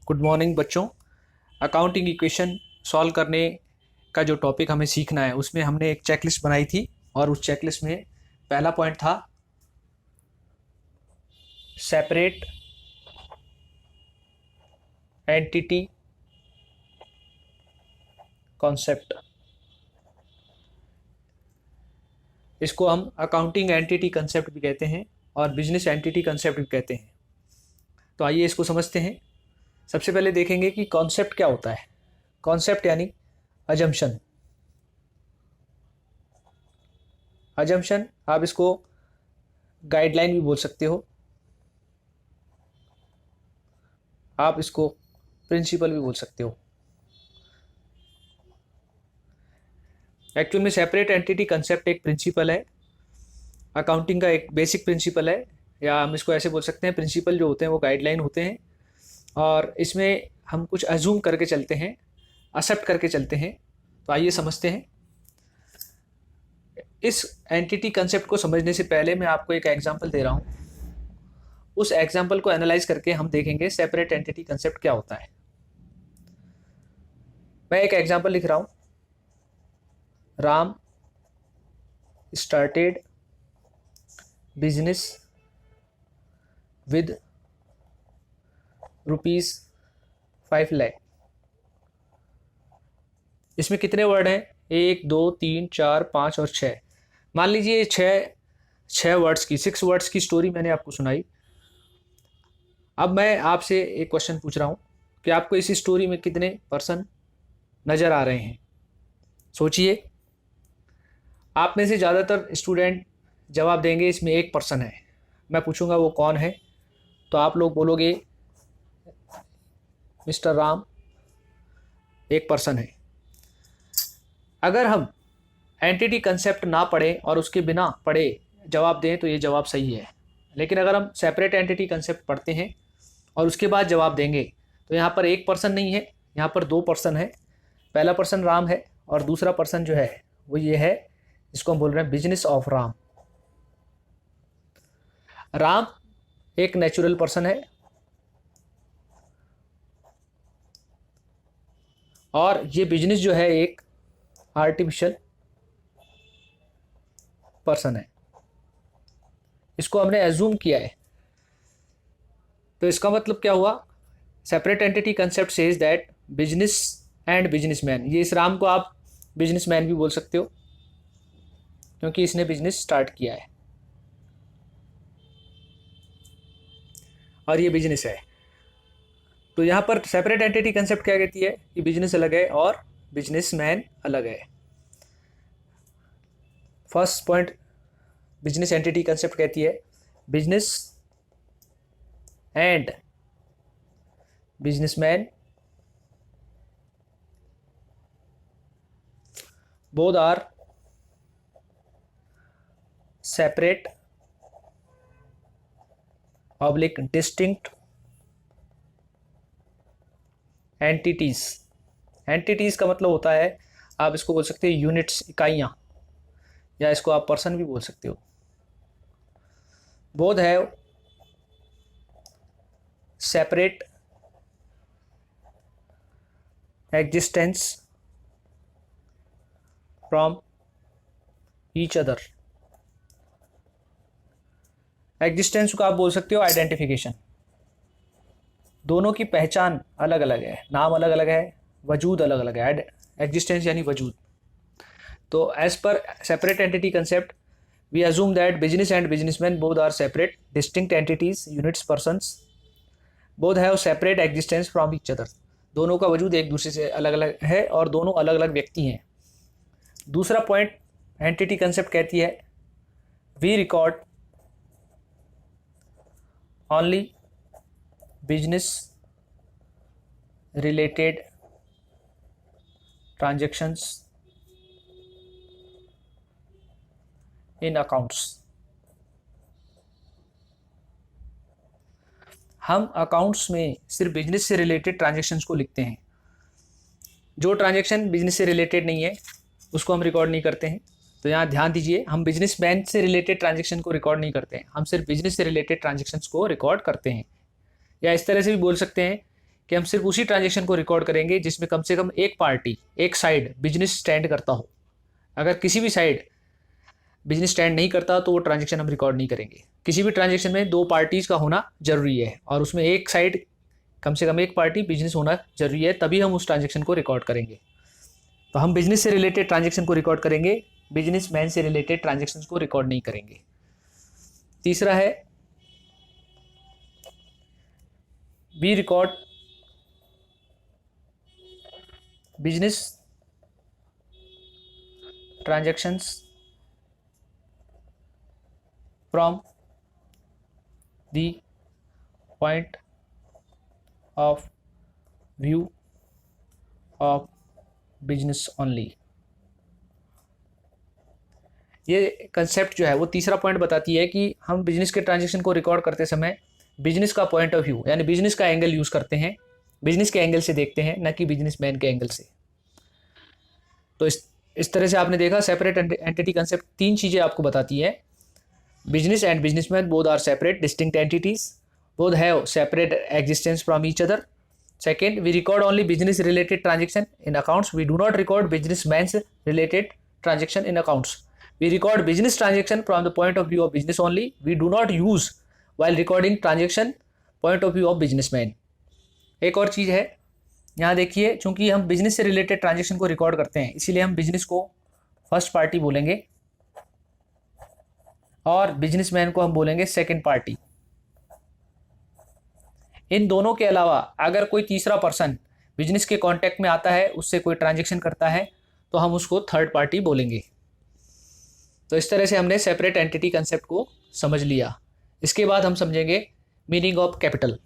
Good morning बच्चों। Accounting equation solve करने का जो टॉपिक हमें सीखना है उसमें हमने एक चेकलिस्ट बनाई थी और उस चेकलिस्ट में पहला पॉइंट था सेपरेट एंटिटी कॉन्सेप्ट। इसको हम अकाउंटिंग एंटिटी कंसेप्ट भी कहते हैं और बिजनेस एंटिटी कंसेप्ट भी कहते हैं। तो आइए इसको समझते हैं। सबसे पहले देखेंगे कि कॉन्सेप्ट क्या होता है। कॉन्सेप्ट यानी अजम्पशन। अजम्पशन आप इसको गाइडलाइन भी बोल सकते हो, आप इसको प्रिंसिपल भी बोल सकते हो। एक्चुअल में सेपरेट एंटिटी कंसेप्ट एक प्रिंसिपल है, अकाउंटिंग का एक बेसिक प्रिंसिपल है, या हम इसको ऐसे बोल सकते हैं प्रिंसिपल जो होते हैं वो गाइडलाइन होते हैं और इसमें हम कुछ अज्यूम करके चलते हैं, एक्सेप्ट करके चलते हैं। तो आइए समझते हैं। इस एंटिटी कंसेप्ट को समझने से पहले मैं आपको एक एग्जांपल दे रहा हूँ। उस एग्जांपल को एनालाइज करके हम देखेंगे सेपरेट एंटिटी कंसेप्ट क्या होता है। मैं एक एग्जांपल लिख रहा हूँ। Ram started business with ₹5 lakh. इसमें कितने वर्ड हैं? 1 2 3 4 5 और 6। मान लीजिए छः वर्ड्स की 6 वर्ड्स की स्टोरी मैंने आपको सुनाई। अब मैं आपसे एक क्वेश्चन पूछ रहा हूँ कि आपको इस स्टोरी में कितने पर्सन नज़र आ रहे हैं। सोचिए। आप में से ज़्यादातर स्टूडेंट जवाब देंगे इसमें एक पर्सन है। मैं पूछूंगा वो कौन है, तो आप लोग बोलोगे मिस्टर राम एक पर्सन है। अगर हम एंटिटी कंसेप्ट ना पढ़ें और उसके बिना पढ़े जवाब दें तो ये जवाब सही है। लेकिन अगर हम सेपरेट एंटिटी कंसेप्ट पढ़ते हैं और उसके बाद जवाब देंगे तो यहाँ पर एक पर्सन नहीं है, यहाँ पर 2 पर्सन है। पहला पर्सन राम है और दूसरा पर्सन जो है वो ये है, जिसको हम बोल रहे हैं बिजनेस ऑफ राम। राम एक नेचुरल पर्सन है और ये बिजनेस जो है एक आर्टिफिशियल पर्सन है। इसको हमने एज्यूम किया है। तो इसका मतलब क्या हुआ? Separate entity concept says that business and businessman, ये इस राम को आप बिजनेसमैन भी बोल सकते हो क्योंकि इसने बिजनेस स्टार्ट किया है और ये बिजनेस है। तो यहाँ पर सेपरेट एंटिटी कंसेप्ट क्या कहती है कि बिजनेस अलग है और बिजनेसमैन अलग है। First point business entity concept कहती है business and businessman both are separate oblique distinct entities. Entities का मतलब होता है, आप इसको बोल सकते हैं यूनिट्स, इकाइयाँ, या इसको आप पर्सन भी बोल सकते हो। Both have separate existence from each other. Existence को आप बोल सकते हो आइडेंटिफिकेशन। दोनों की पहचान अलग अलग है, नाम अलग अलग है, वजूद अलग अलग है। एग्जिस्टेंस यानी वजूद। तो as per separate entity concept we assume that business and businessman both are separate distinct entities, units, persons, both have separate existence from each other. दोनों का वजूद एक दूसरे से अलग अलग है और दोनों अलग अलग व्यक्ति हैं। दूसरा पॉइंट एंटिटी कंसेप्ट कहती है we record only business related transactions in accounts. हम अकाउंट्स में सिर्फ बिजनेस से रिलेटेड ट्रांजैक्शंस को लिखते हैं। जो ट्रांजैक्शन बिजनेस से रिलेटेड नहीं है उसको हम रिकॉर्ड नहीं करते हैं। तो यहाँ ध्यान दीजिए, हम बिजनेसमैन से रिलेटेड ट्रांजैक्शन को रिकॉर्ड नहीं करते हैं, हम सिर्फ बिजनेस से रिलेटेड ट्रांजैक्शंस को रिकॉर्ड करते हैं। या इस तरह से भी बोल सकते हैं कि हम सिर्फ उसी ट्रांजेक्शन को रिकॉर्ड करेंगे जिसमें कम से कम एक पार्टी, एक साइड बिजनेस स्टैंड करता हो। अगर किसी भी साइड बिजनेस स्टैंड नहीं करता तो वो ट्रांजेक्शन हम रिकॉर्ड नहीं करेंगे। किसी भी ट्रांजेक्शन में दो पार्टीज का होना जरूरी है और उसमें एक साइड कम से कम एक पार्टी बिजनेस होना जरूरी है, तभी हम उस ट्रांजेक्शन को रिकॉर्ड करेंगे। तो हम बिजनेस से रिलेटेड ट्रांजेक्शन को रिकॉर्ड करेंगे, बिजनेसमैन से रिलेटेड ट्रांजेक्शन को रिकॉर्ड नहीं करेंगे। तीसरा है we record business transactions from the point of view of business only. ये कंसेप्ट जो है वो तीसरा पॉइंट बताती है कि हम बिजनेस के ट्रांजेक्शन को रिकॉर्ड करते समय बिजनेस का पॉइंट ऑफ व्यू यानी बिजनेस का एंगल यूज करते हैं, बिजनेस के एंगल से देखते हैं, न कि बिजनेसमैन के एंगल से। तो इस तरह से आपने देखा सेपरेट एंटिटी कंसेप्ट तीन चीजें आपको बताती है। Business and businessman both are separate distinct entities, both have separate existence from each other. Second, we record only business related transaction in accounts. We do not record businessman's related transaction in accounts. We record business transaction from the point of view of business only. We do not use while recording transaction point of view of businessman. एक और चीज़ है यहाँ देखिए, चूंकि हम business से related transaction को record करते हैं इसीलिए हम बिजनेस को फर्स्ट पार्टी बोलेंगे और बिजनेसमैन को हम बोलेंगे सेकेंड पार्टी। इन दोनों के अलावा अगर कोई तीसरा पर्सन बिजनेस के कांटेक्ट में आता है, उससे कोई ट्रांजैक्शन करता है, तो हम उसको थर्ड पार्टी बोलेंगे। तो इस तरह से हमने सेपरेट एंटिटी कंसेप्ट को समझ लिया। इसके बाद हम समझेंगे मीनिंग ऑफ कैपिटल।